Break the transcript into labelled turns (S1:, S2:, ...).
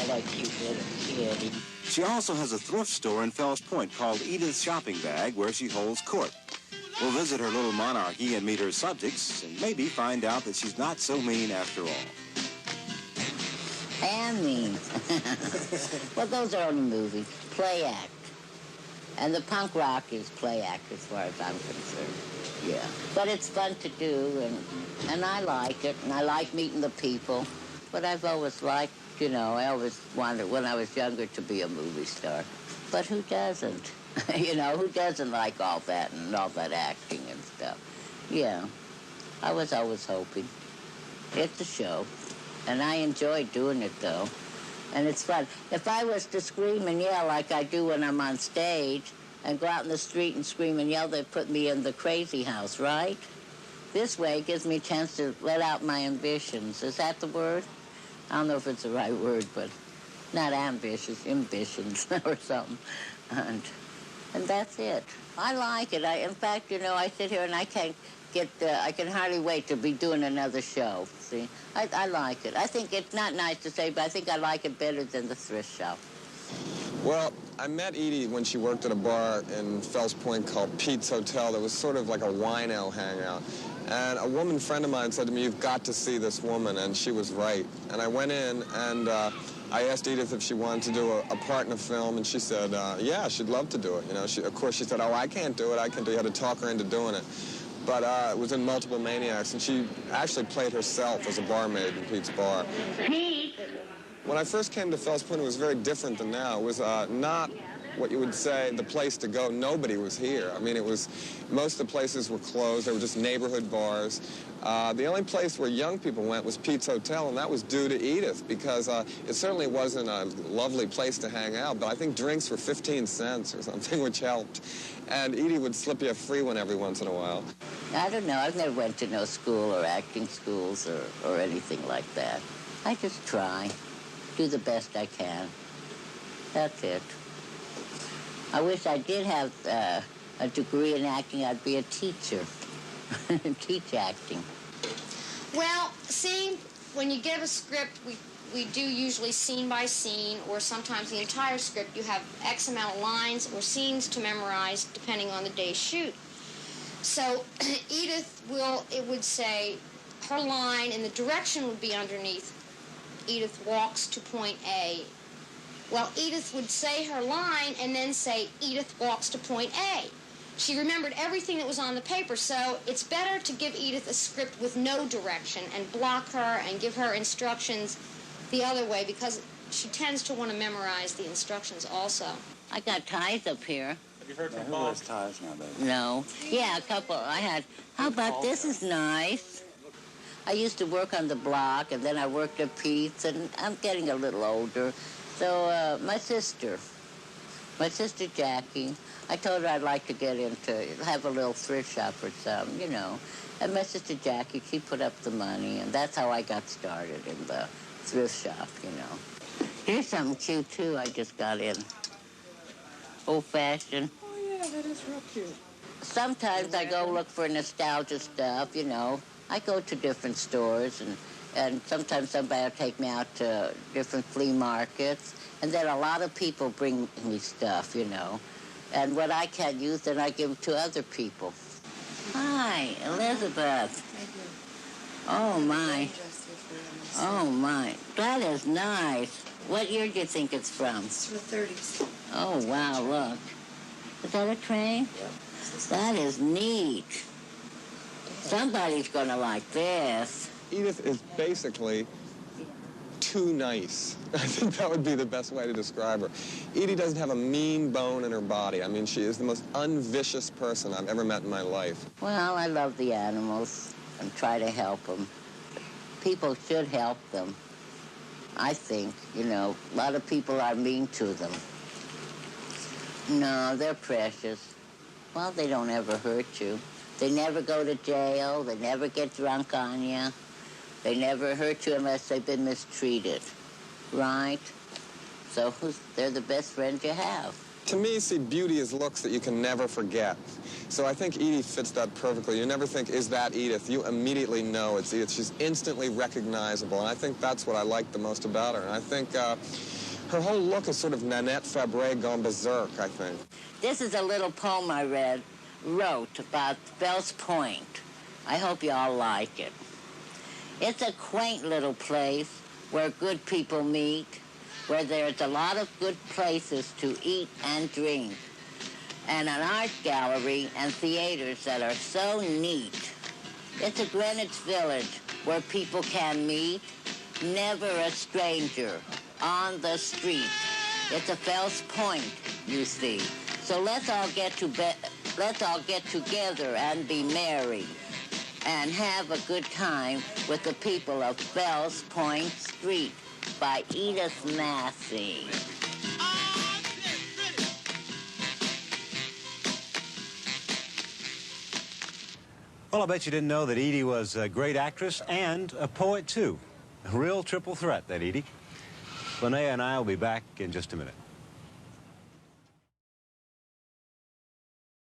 S1: like cute little kid.
S2: She also has a thrift store in Fells Point called Edith's Shopping Bag, where she holds court. We'll visit her little monarchy and meet her subjects, and maybe find out that she's not so mean after all.
S1: I am mean. Well, those are only movies. Play act. And the punk rock is play act as far as I'm concerned. Yeah. But it's fun to do, and I like it, and I like meeting the people. But I've always liked, you know, I always wanted when I was younger to be a movie star. But who doesn't? You know, who doesn't like all that and all that acting and stuff? Yeah. I was always hoping. It's a show. And I enjoy doing it, though. And it's fun. If I was to scream and yell like I do when I'm on stage and go out in the street and scream and yell, they'd put me in the crazy house, right? This way it gives me a chance to let out my ambitions. Is that the word? I don't know if it's the right word, but not ambitious, ambitions or something. And that's it. I like it. In fact, you know, I sit here and I can't I can hardly wait to be doing another show, see? I like it. I think it's not nice to say, but I think I like it better than the thrift shop.
S3: Well, I met Edie when she worked at a bar in Fells Point called Pete's Hotel. That was sort of like a wino hangout. And a woman friend of mine said to me, "You've got to see this woman," and she was right. And I went in, and I asked Edith if she wanted to do a part in a film, and she said, yeah, she'd love to do it. You know, of course, she said, "Oh, I can't do it, I can do it." You had to talk her into doing it. But it was in Multiple Maniacs, and she actually played herself as a barmaid in Pete's bar.
S1: Pete!
S3: When I first came to Fells Point, it was very different than now. It was not what you would say the place to go. Nobody was here. I mean, most of the places were closed. They were just neighborhood bars. The only place where young people went was Pete's Hotel, and that was due to Edith, because it certainly wasn't a lovely place to hang out, but I think drinks were 15 cents or something, which helped. And Edie would slip you a free one every once in a while.
S1: I don't know. I've never went to no school or acting schools or anything like that. I just try, do the best I can. That's it. I wish I did have a degree in acting. I'd be a teacher, teach acting.
S4: Well, see, when you get a script, we do usually scene by scene, or sometimes the entire script. You have X amount of lines or scenes to memorize, depending on the day's shoot. So Edith would say, her line, and the direction would be underneath, Edith walks to point A. Well, Edith would say her line and then say, Edith walks to point A. She remembered everything that was on the paper, so it's better to give Edith a script with no direction and block her and give her instructions the other way, because she tends to want to memorize the instructions also.
S1: I got ties up here.
S5: Have you heard from Bob? Who wears ties nowadays?
S1: No. Yeah, a couple. I had. How about this is nice. I used to work on the block, and then I worked at Pete's, and I'm getting a little older. So my sister Jackie, I told her I'd like to get into, have a little thrift shop or something, you know. And my sister Jackie, she put up the money, and that's how I got started in the thrift shop, you know. Here's something cute, too, I just got in. Old-fashioned.
S6: Oh, yeah, that is real cute.
S1: Sometimes I go look for nostalgia stuff, you know. I go to different stores, and sometimes somebody will take me out to different flea markets. And then a lot of people bring me stuff, you know. And what I can't use, then I give to other people. Hi, Elizabeth.
S6: Thank you.
S1: Oh, my. Oh, my. That is nice. What year do you think it's from?
S6: It's from the 30s.
S1: Oh, wow, look. Is that a train?
S6: Yep.
S1: That is neat. Somebody's going to like this.
S3: Edith is basically too nice. I think that would be the best way to describe her. Edie doesn't have a mean bone in her body. I mean, she is the most unvicious person I've ever met in my life.
S1: Well, I love the animals and try to help them. People should help them, I think. You know, a lot of people are mean to them. No, they're precious. Well, they don't ever hurt you. They never go to jail. They never get drunk on you. They never hurt you unless they've been mistreated, right? So they're the best friends you have.
S3: To me, see, beauty is looks that you can never forget. So I think Edith fits that perfectly. You never think, is that Edith? You immediately know it's Edith. She's instantly recognizable, and I think that's what I like the most about her. And I think Her whole look is sort of Nanette Fabre gone berserk, I think.
S1: This is a little poem I wrote about Fells Point. I hope you all like it. It's a quaint little place where good people meet, where there's a lot of good places to eat and drink, and an art gallery and theaters that are so neat. It's a Greenwich Village where people can meet, never a stranger on the street. It's a Fells Point, you see. So let's all get together and be merry and have a good time with the people of Fells Point Street by Edith Massey.
S2: Well, I bet you didn't know that Edie was a great actress and a poet, too. A real triple threat, that Edie. Linnea and I will be back in just a minute.